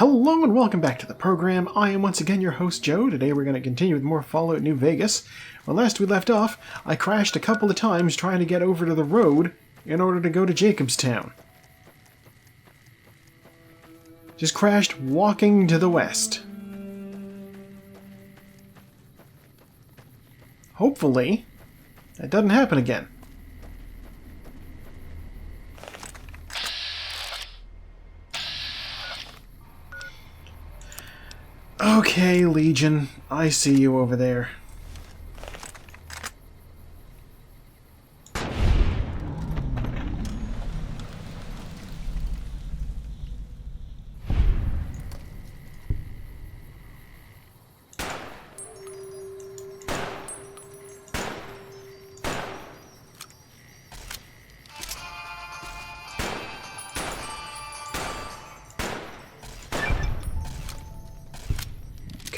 Hello and welcome back to the program. I am once again your host, Joe. Today we're going to continue with more Fallout New Vegas. Well, last we left off, I crashed a couple of times trying to get over to the road in order to go to Jacobstown. Just crashed walking to the west. Hopefully, that doesn't happen again. Okay, Legion, I see you over there.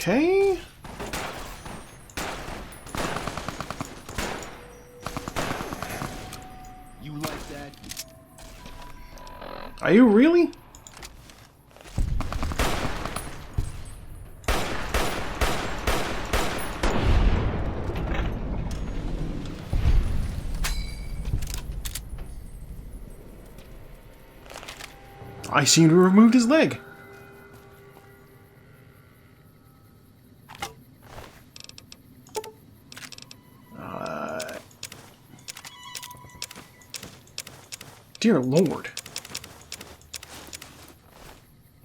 Okay. You like that? Are you really? I seem to have removed his leg. Dear Lord.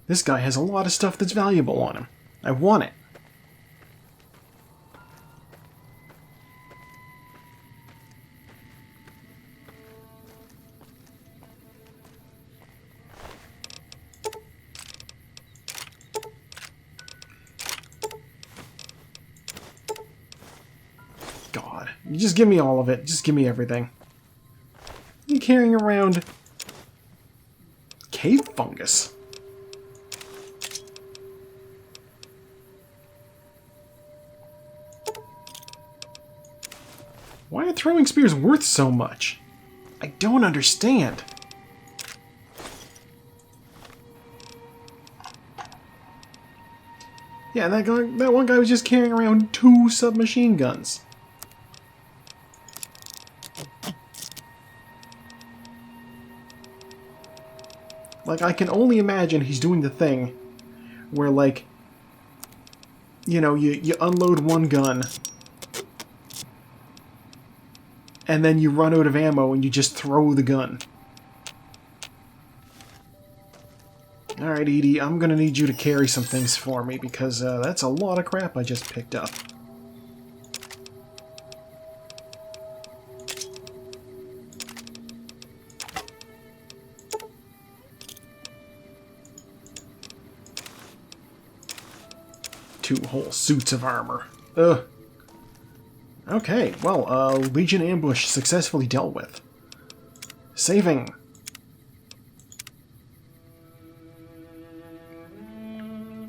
This guy has a lot of stuff that's valuable on him. I want it. God, you just give me all of it. Just give me everything. You carrying around cave fungus? Why are throwing spears worth so much? I don't understand. Yeah, that one guy was just carrying around 2 submachine guns. Like, I can only imagine he's doing the thing where, like, you know, you unload one gun and then you run out of ammo and you just throw the gun. Alright, Edie, I'm gonna need you to carry some things for me because that's a lot of crap I just picked up. Two whole suits of armor. Ugh. Okay, well, Legion ambush successfully dealt with. Saving.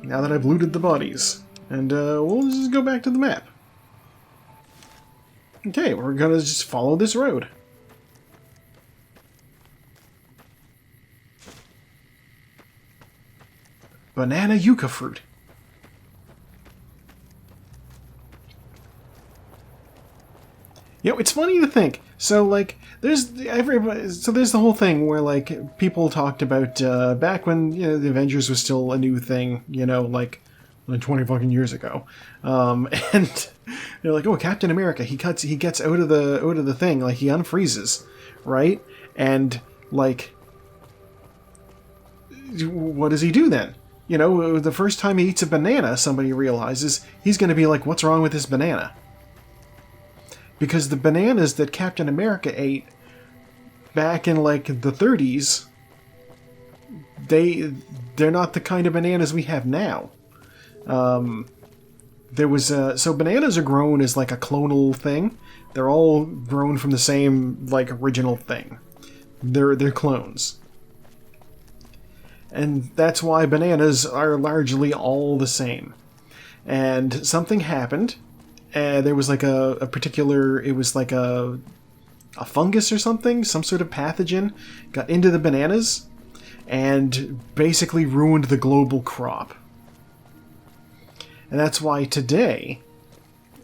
Now that I've looted the bodies. And, we'll just go back to the map. Okay, we're gonna just follow this road. Banana yucca fruit. You know, it's funny to think. So, like, there's the whole thing where, like, people talked about back when, you know, the Avengers was still a new thing, you know, like 20 fucking years ago, and they're like, oh, Captain America, he gets out of the thing, like he unfreezes, right? And like, what does he do then? You know, the first time he eats a banana, somebody realizes he's going to be like, what's wrong with this banana? Because the bananas that Captain America ate back in, like, the 30s, they're not the kind of bananas we have now. There was so bananas are grown as, like, a clonal thing. They're all grown from the same, like, original thing. They're clones. And that's why bananas are largely all the same. And something happened. There was like a particular, it was like a fungus or something, some sort of pathogen got into the bananas, and basically ruined the global crop. And that's why today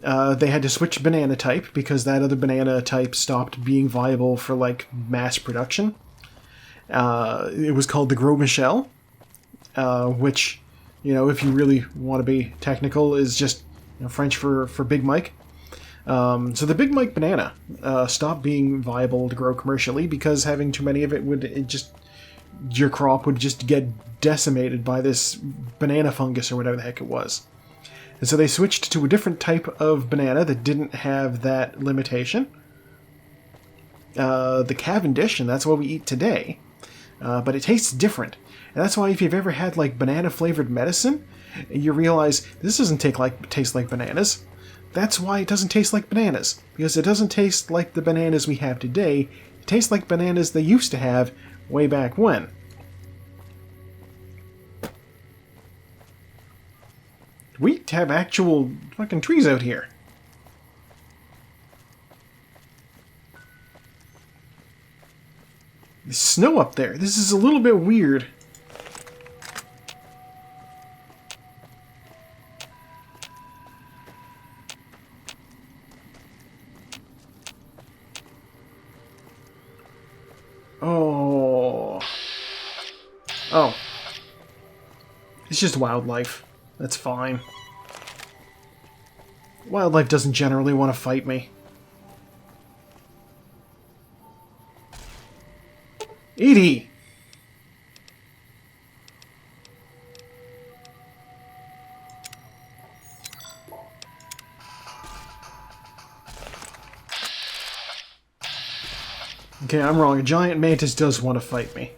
they had to switch banana type because that other banana type stopped being viable for like mass production. It was called the Gros Michel, which, you know, if you really want to be technical, is just, you know, French for Big Mike. So the Big Mike banana stopped being viable to grow commercially because having too many of it your crop would just get decimated by this banana fungus or whatever the heck it was. And so they switched to a different type of banana that didn't have that limitation. The Cavendish, and that's what we eat today. But it tastes different. And that's why if you've ever had like banana-flavored medicine, you realize this doesn't taste like bananas. That's why it doesn't taste like bananas. Because it doesn't taste like the bananas we have today. It tastes like bananas they used to have way back when. We have actual fucking trees out here. There's snow up there. This is a little bit weird. Oh. Oh. It's just wildlife. That's fine. Wildlife doesn't generally want to fight me. Edie! Okay, I'm wrong. A giant mantis does want to fight me.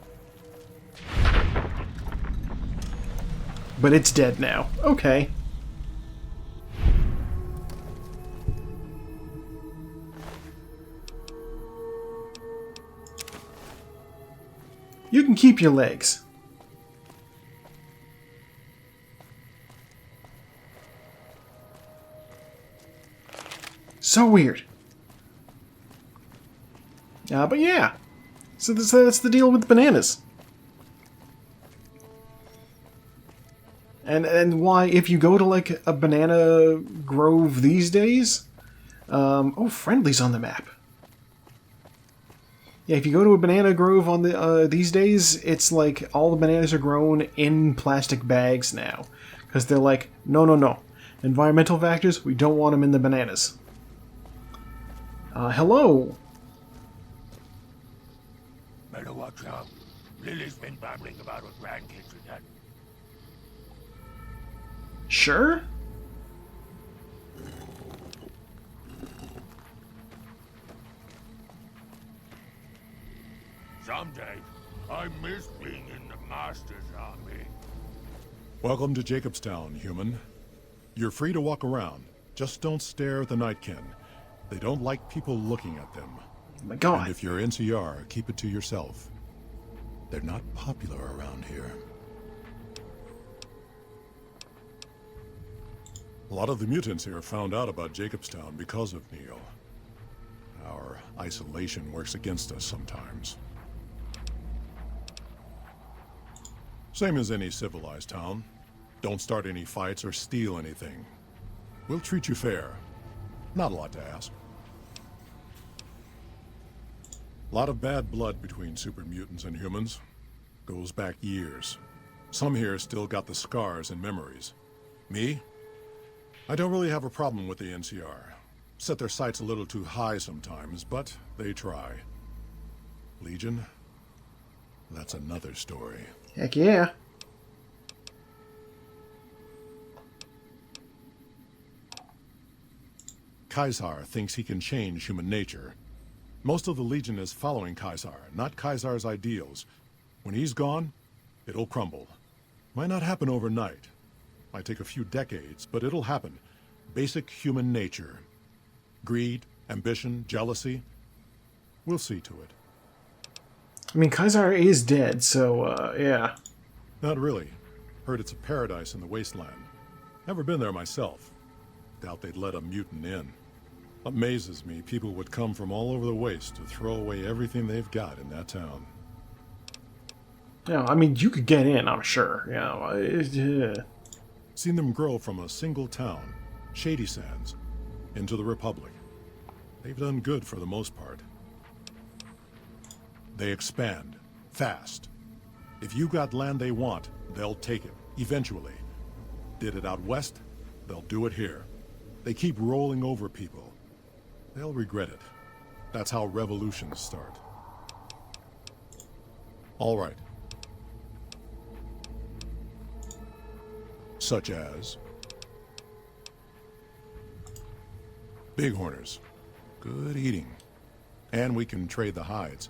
But it's dead now. Okay. You can keep your legs. So weird. But yeah. So that's the deal with bananas. And why, if you go to like a banana grove these days... oh, Friendly's on the map. Yeah, if you go to a banana grove on the these days, it's like all the bananas are grown in plastic bags now. Because they're like, no. Environmental factors, we don't want them in the bananas. Hello? Better watch out. Lily's been babbling about her grandkids again. Sure? Someday, I miss being in the Master's army. Welcome to Jacobstown, human. You're free to walk around. Just don't stare at the Nightkin. They don't like people looking at them. Oh my god. And if you're NCR, keep it to yourself. They're not popular around here. A lot of the mutants here found out about Jacobstown because of Neil. Our isolation works against us sometimes. Same as any civilized town. Don't start any fights or steal anything. We'll treat you fair. Not a lot to ask. A lot of bad blood between super mutants and humans. Goes back years. Some here still got the scars and memories. Me? I don't really have a problem with the NCR. Set their sights a little too high sometimes, but they try. Legion? That's another story. Heck yeah. Caesar thinks he can change human nature. Most of the Legion is following Caesar, not Caesar's ideals. When he's gone, it'll crumble. Might not happen overnight. Might take a few decades, but it'll happen. Basic human nature. Greed, ambition, jealousy. We'll see to it. I mean, Caesar is dead, so, yeah. Not really. Heard it's a paradise in the wasteland. Never been there myself. Doubt they'd let a mutant in. Amazes me people would come from all over the waste to throw away everything they've got in that town. Yeah, I mean, you could get in, I'm sure. Seen them grow from a single town, Shady Sands, into the Republic. They've done good for the most part. They expand, fast. If you got land they want, they'll take it, eventually. Did it out west, they'll do it here. They keep rolling over people. They'll regret it. That's how revolutions start. All right. Such as bighorners. Good eating. And we can trade the hides.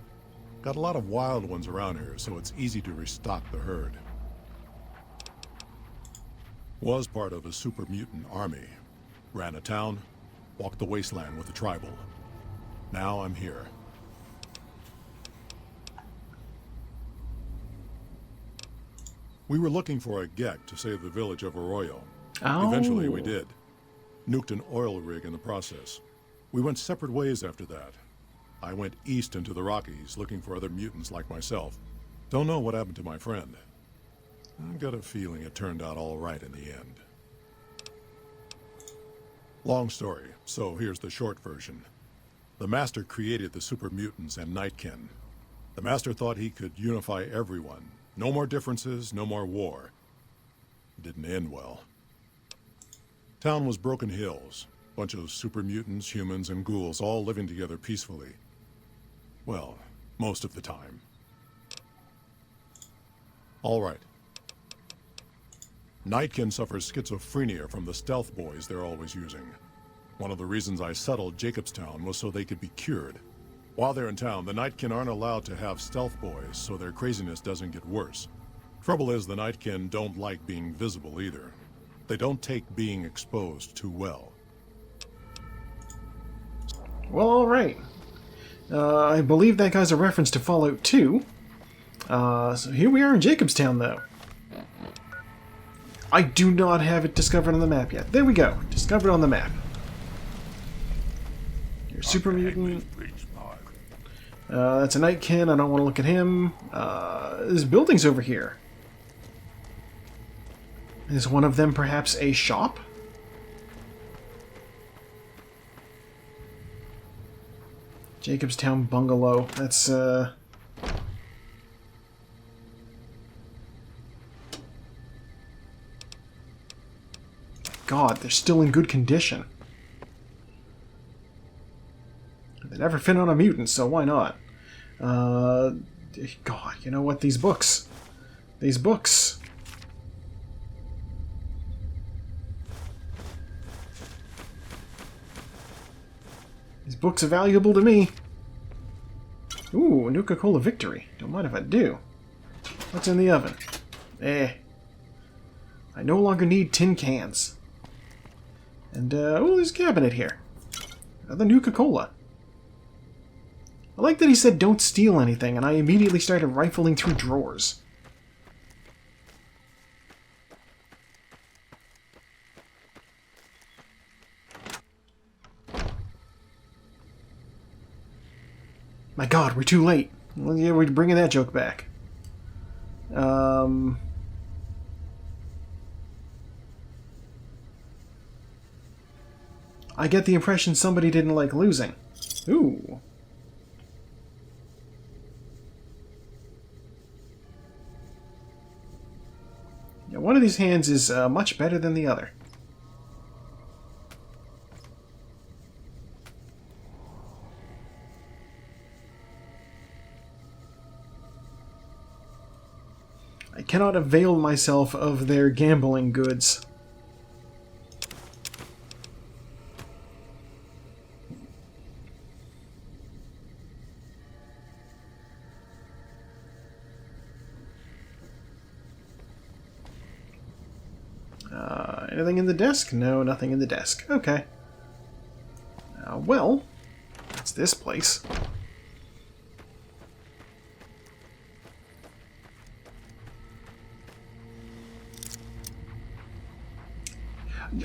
Got a lot of wild ones around here, so it's easy to restock the herd. Was part of a super mutant army. Ran a town, walked the wasteland with the tribal. Now I'm here. We were looking for a Gek to save the village of Arroyo. Oh. Eventually we did. Nuked an oil rig in the process. We went separate ways after that. I went east into the Rockies looking for other mutants like myself. Don't know what happened to my friend. I've got a feeling it turned out all right in the end. Long story, so here's the short version. The Master created the super mutants and Nightkin. The Master thought he could unify everyone. No more differences, no more war. It didn't end well. Town was Broken Hills. Bunch of super mutants, humans, and ghouls all living together peacefully. Well, most of the time. All right. Nightkin suffers schizophrenia from the stealth boys they're always using. One of the reasons I settled Jacobstown was so they could be cured. While they're in town, the Nightkin aren't allowed to have stealth boys, so their craziness doesn't get worse. Trouble is, the Nightkin don't like being visible either. They don't take being exposed too well. Well, alright. I believe that guy's a reference to Fallout 2. So here we are in Jacobstown, though. I do not have it discovered on the map yet. There we go. Discovered on the map. Your super mutant. That's a Nightkin. I don't want to look at him. There's buildings over here. Is one of them perhaps a shop? Jacobstown Bungalow. That's, God, they're still in good condition. They never fit on a mutant, so why not? God, you know what? These books. These books. These books are valuable to me. Ooh, a Nuka-Cola Victory. Don't mind if I do. What's in the oven? I no longer need tin cans. And, oh, there's a cabinet here. Another Nuka-Cola. I like that he said don't steal anything, and I immediately started rifling through drawers. My God, we're too late. Well, yeah, we're bringing that joke back. I get the impression somebody didn't like losing. Ooh. Yeah, one of these hands is much better than the other. I cannot avail myself of their gambling goods. Anything in the desk? No, nothing in the desk. Okay. Well, that's this place.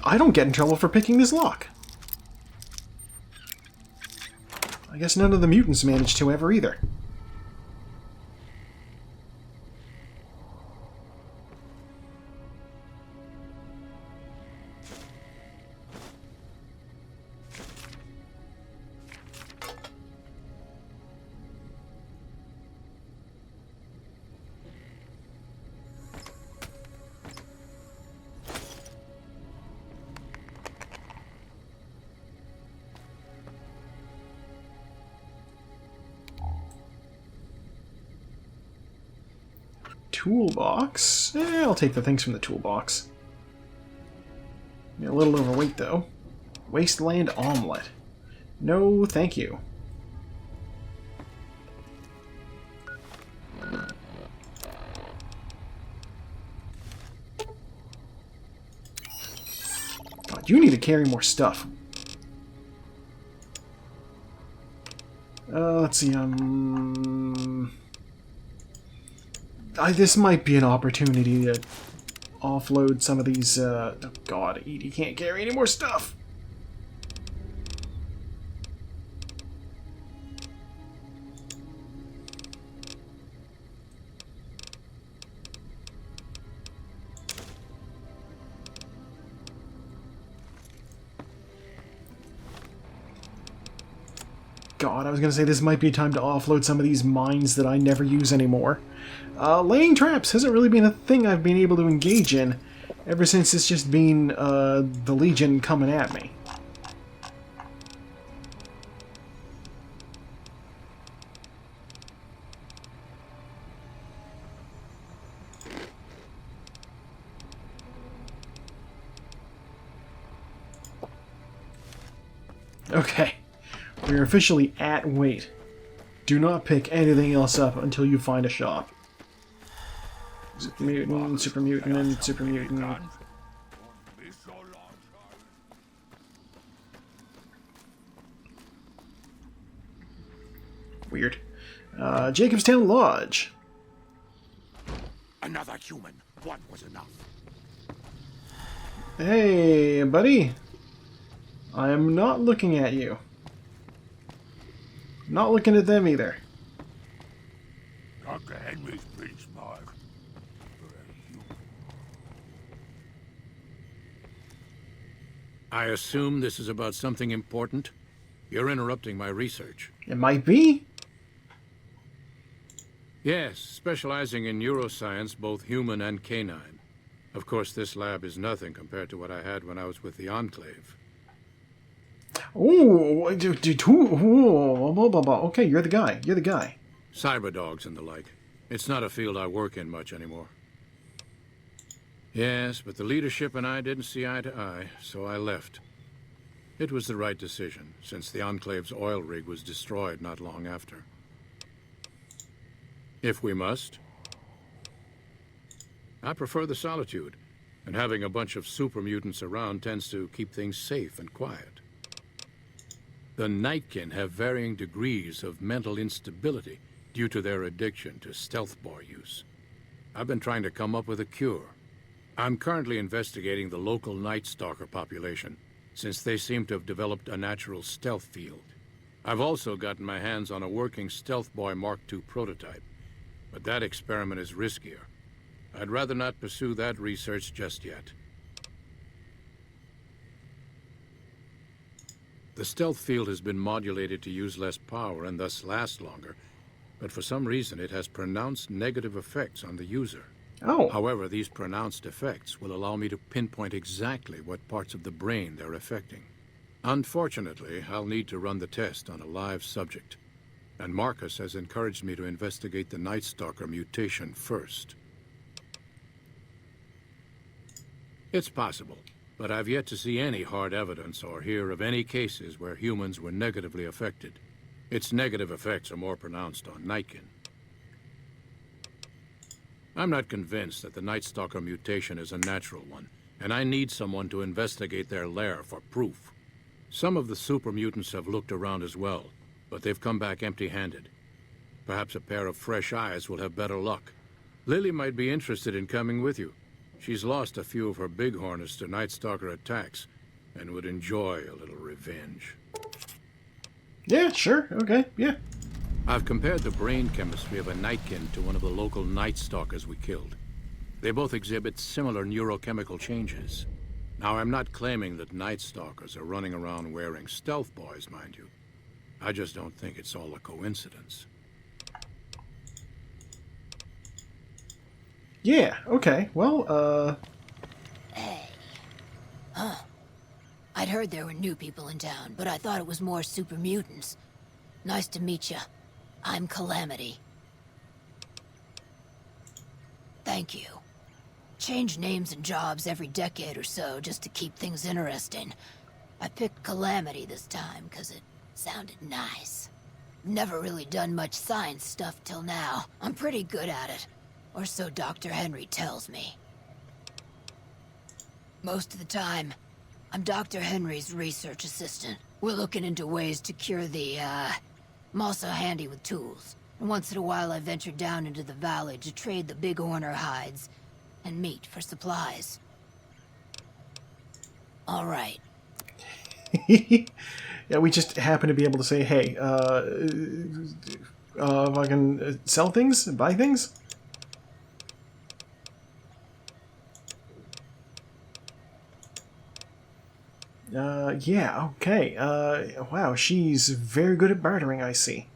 I don't get in trouble for picking this lock. I guess none of the mutants managed to ever either. toolbox. I'll take the things from the toolbox. A little overweight, though. Wasteland omelet. No, thank you. God, you need to carry more stuff. Let's see, this might be an opportunity to offload some of these, oh god, Edie can't carry any more stuff! God, I was gonna say this might be time to offload some of these mines that I never use anymore. Laying traps hasn't really been a thing I've been able to engage in ever since it's just been the Legion coming at me. Okay. We're officially at weight. Do not pick anything else up until you find a shop. Super mutant, super mutant, and super mutant. Weird. Jacobstown Lodge. Another human. One was enough. Hey, buddy. I am not looking at you. Not looking at them either. Dr. Henry's Prince Mark. I assume this is about something important? You're interrupting my research. It might be. Yes, specializing in neuroscience, both human and canine. Of course, this lab is nothing compared to what I had when I was with the Enclave. Ooh, okay, you're the guy. You're the guy. Cyberdogs and the like. It's not a field I work in much anymore. Yes, but the leadership and I didn't see eye to eye, so I left. It was the right decision, since the Enclave's oil rig was destroyed not long after. If we must. I prefer the solitude, and having a bunch of super mutants around tends to keep things safe and quiet. The Nightkin have varying degrees of mental instability due to their addiction to stealth boy use. I've been trying to come up with a cure. I'm currently investigating the local Night Stalker population, since they seem to have developed a natural stealth field. I've also gotten my hands on a working Stealth Boy Mark II prototype, but that experiment is riskier. I'd rather not pursue that research just yet. The stealth field has been modulated to use less power and thus last longer, but for some reason it has pronounced negative effects on the user. Oh. However, these pronounced effects will allow me to pinpoint exactly what parts of the brain they're affecting. Unfortunately, I'll need to run the test on a live subject, and Marcus has encouraged me to investigate the Night Stalker mutation first. It's possible, but I've yet to see any hard evidence or hear of any cases where humans were negatively affected. Its negative effects are more pronounced on Nightkin. I'm not convinced that the Night Stalker mutation is a natural one, and I need someone to investigate their lair for proof. Some of the super mutants have looked around as well, but they've come back empty-handed. Perhaps a pair of fresh eyes will have better luck. Lily might be interested in coming with you. She's lost a few of her bighorners to Night Stalker attacks, and would enjoy a little revenge. Yeah, sure, okay, yeah. I've compared the brain chemistry of a Nightkin to one of the local Night Stalkers we killed. They both exhibit similar neurochemical changes. Now, I'm not claiming that Night Stalkers are running around wearing stealth boys, mind you. I just don't think it's all a coincidence. Yeah, okay, well, Hey. Huh. I'd heard there were new people in town, but I thought it was more super mutants. Nice to meet ya. I'm Calamity. Thank you. Change names and jobs every decade or so just to keep things interesting. I picked Calamity this time because it sounded nice. Never really done much science stuff till now. I'm pretty good at it. Or so Dr. Henry tells me. Most of the time, I'm Dr. Henry's research assistant. We're looking into ways to cure the, I'm also handy with tools. And once in a while I venture down into the valley to trade the big Horner hides and meat for supplies. All right. Yeah, we just happen to be able to say, hey, if I can sell things, buy things? Yeah, okay. Wow, she's very good at bartering, I see.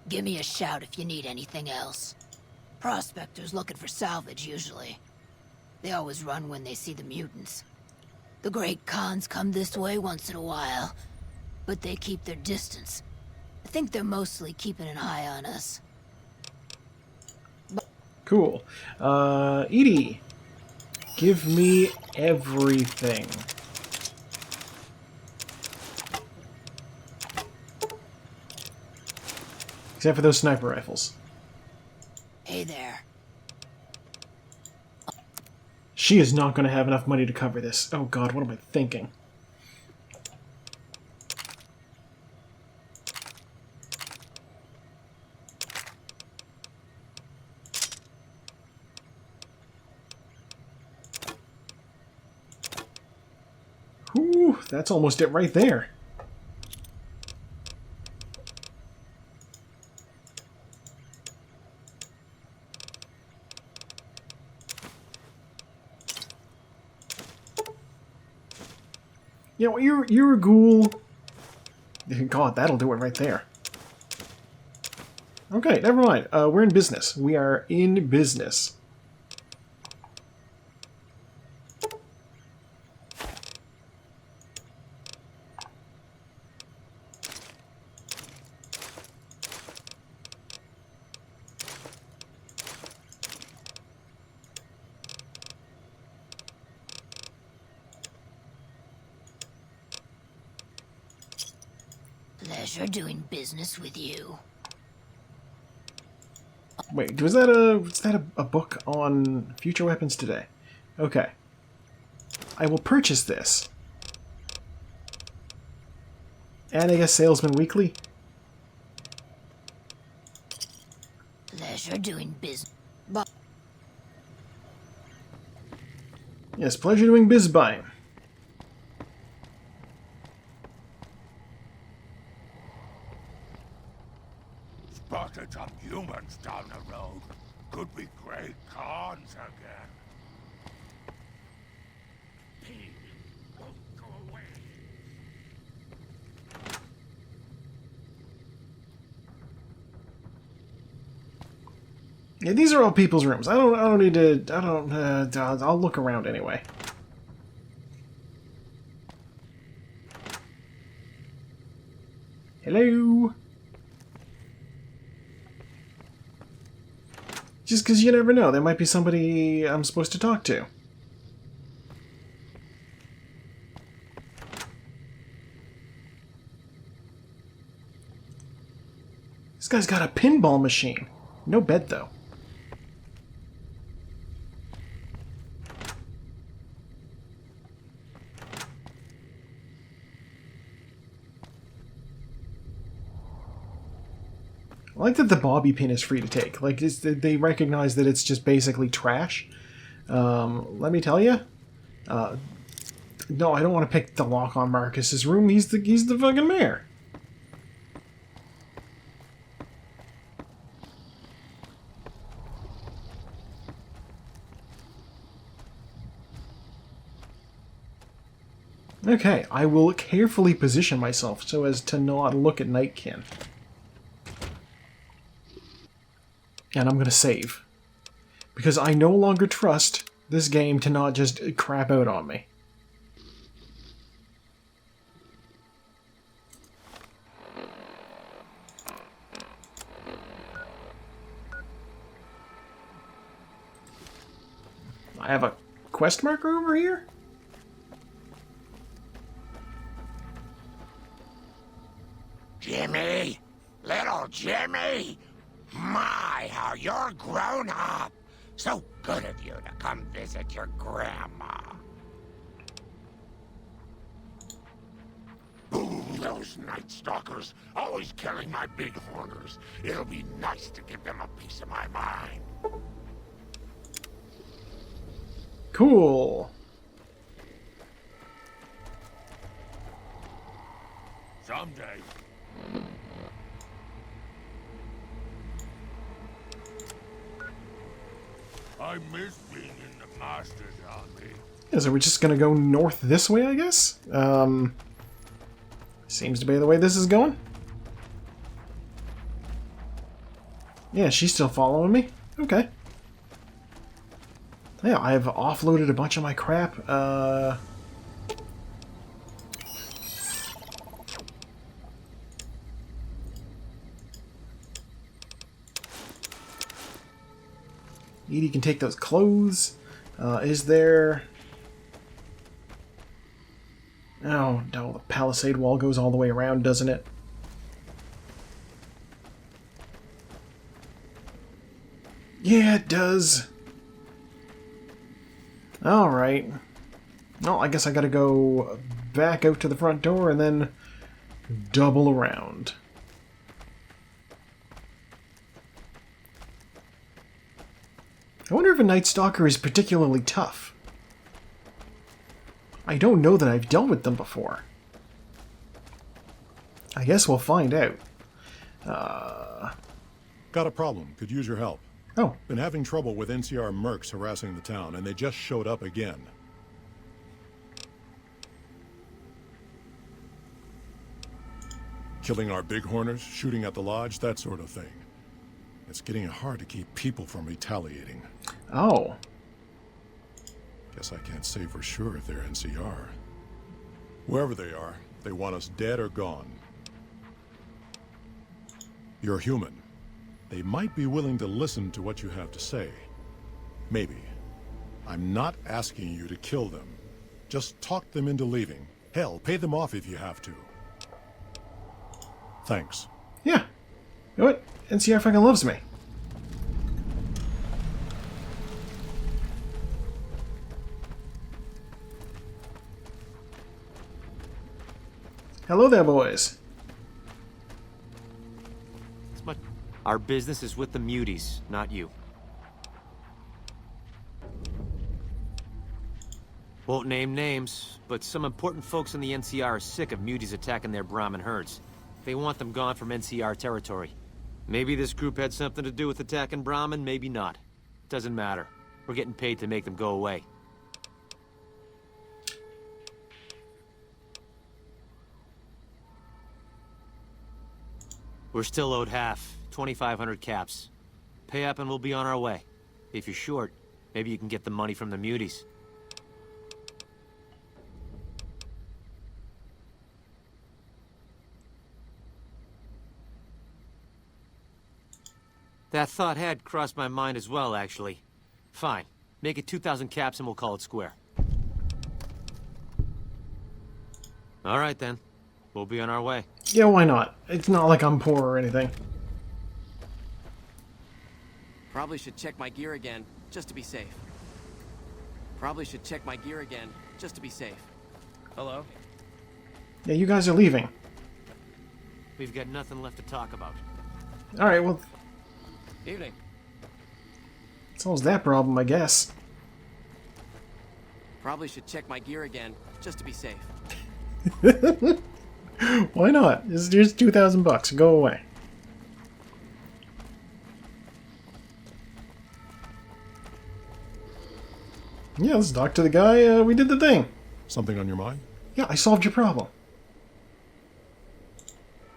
Give me a shout if you need anything else. Prospectors looking for salvage, usually. They always run when they see the mutants. The Great Khans come this way once in a while, but they keep their distance. I think they're mostly keeping an eye on us. Cool. Edie, give me everything. Except for those sniper rifles. Hey there. She is not going to have enough money to cover this. Oh god, what am I thinking? Whew, that's almost it right there. You know, you're a ghoul. God, that'll do it right there. Okay, never mind. We're in business. We are in business. Pleasure doing business with you. Wait, was that a book on future weapons today? Okay. I will purchase this. And I guess Salesman Weekly? Pleasure doing business. Yes, pleasure doing biz buying. Spotted some humans down the road. Could be Great Khans again. Pig, won't go away. Yeah, these are all people's rooms. I don't need to. I'll look around anyway. Hello. Just because you never know, there might be somebody I'm supposed to talk to. This guy's got a pinball machine. No bed, though. I like that the bobby pin is free to take. Like, they recognize that it's just basically trash. Let me tell you. No, I don't want to pick the lock on Marcus's room. He's the fucking mayor. Okay, I will carefully position myself so as to not look at Nightkin. And I'm gonna save. Because I no longer trust this game to not just crap out on me. I have a quest marker over here? Jimmy! Little Jimmy! My, how you're grown up! So good of you to come visit your grandma. Ooh, those Night Stalkers, always killing my big horners. It'll be nice to give them a piece of my mind. Cool. Someday. I miss being in the Master's army. Yeah, so we're just gonna go north this way, I guess? Seems to be the way this is going. Yeah, she's still following me. Okay. Yeah, I've offloaded a bunch of my crap. Edie can take those clothes. Is there... Oh, no, the palisade wall goes all the way around, doesn't it? Yeah, it does. Alright. Well, I guess I gotta go back out to the front door and then double around. I wonder if a Night Stalker is particularly tough. I don't know that I've dealt with them before. I guess we'll find out. Got a problem. Could use your help. Oh, Been having trouble with NCR mercs harassing the town, and they just showed up again. Killing our bighorners, shooting at the lodge, that sort of thing. It's getting hard to keep people from retaliating. oh. Guess I can't say for sure if they're NCR. Wherever they are, they want us dead or gone. You're human. They might be willing to listen to what you have to say. Maybe. I'm not asking you to kill them. Just talk them into leaving. Hell, pay them off if you have to. Thanks. Yeah. You know what? NCR fucking loves me. Hello there, boys. Our business is with the muties, not you. Won't name names, but some important folks in the NCR are sick of muties attacking their Brahmin herds. They want them gone from NCR territory. Maybe this group had something to do with attacking Brahmin, maybe not. Doesn't matter. We're getting paid to make them go away. We're still owed half, 2,500 caps. Pay up and we'll be on our way. If you're short, maybe you can get the money from the muties. That thought had crossed my mind as well, actually. Fine. Make it 2,000 caps and we'll call it square. All right, then. We'll be on our way. Yeah, why not? It's not like I'm poor or anything. Probably should check my gear again, just to be safe. Probably should check my gear again, just to be safe. Hello? Yeah, you guys are leaving. We've got nothing left to talk about. Alright, well, Evening. solves that problem, I guess. Probably should check my gear again, just to be safe. Why not? Here's 2,000 bucks. Go away. Yeah, let's talk to the guy. We did the thing. Something on your mind? Yeah, I solved your problem.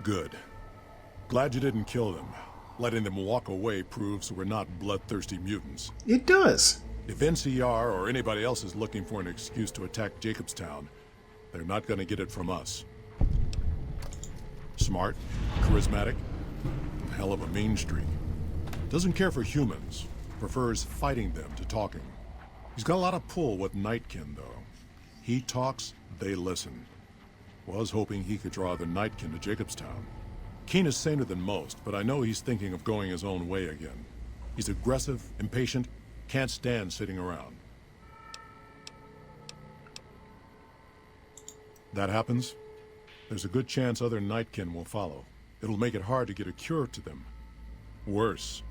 Good. Glad you didn't kill them. Letting them walk away proves we're not bloodthirsty mutants. It does. If NCR or anybody else is looking for an excuse to attack Jacobstown, they're not going to get it from us. Smart, charismatic, hell of a mean streak. Doesn't care for humans, prefers fighting them to talking. He's got a lot of pull with Nightkin, though. He talks, they listen. Was hoping he could draw the Nightkin to Jacobstown. Keen is saner than most, but I know he's thinking of going his own way again. He's aggressive, impatient, can't stand sitting around. That happens, there's a good chance other Nightkin will follow. It'll make it hard to get a cure to them. Worse,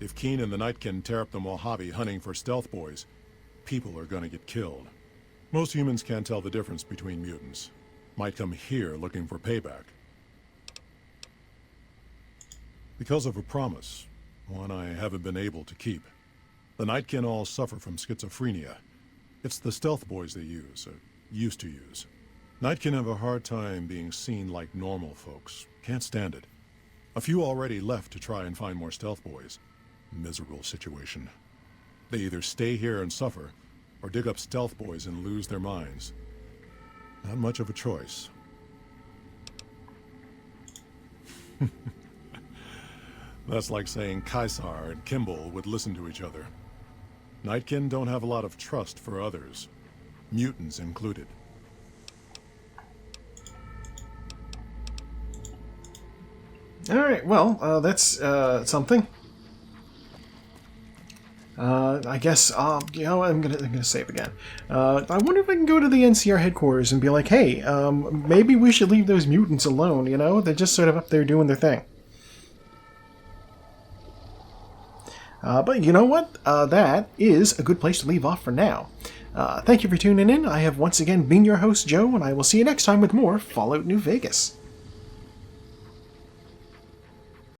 if Keen and the Nightkin tear up the Mojave hunting for stealth boys, people are gonna get killed. Most humans can't tell the difference between mutants. Might come here looking for payback. Because of a promise, one I haven't been able to keep. The Nightkin all suffer from schizophrenia. It's the stealth boys they use, or used to use. Nightkin have a hard time being seen like normal folks. Can't stand it. A few already left to try and find more stealth boys. Miserable situation. They either stay here and suffer, or dig up stealth boys and lose their minds. Not much of a choice. That's like saying Caesar and Kimball would listen to each other. Nightkin don't have a lot of trust for others, mutants included. Alright, well, that's something. I guess, you know, I'm gonna save again. I wonder if I can go to the NCR headquarters and be like, hey, maybe we should leave those mutants alone, you know? They're just sort of up there doing their thing. But you know what? That is a good place to leave off for now. Thank you for tuning in. I have once again been your host, Joe, and I will see you next time with more Fallout New Vegas.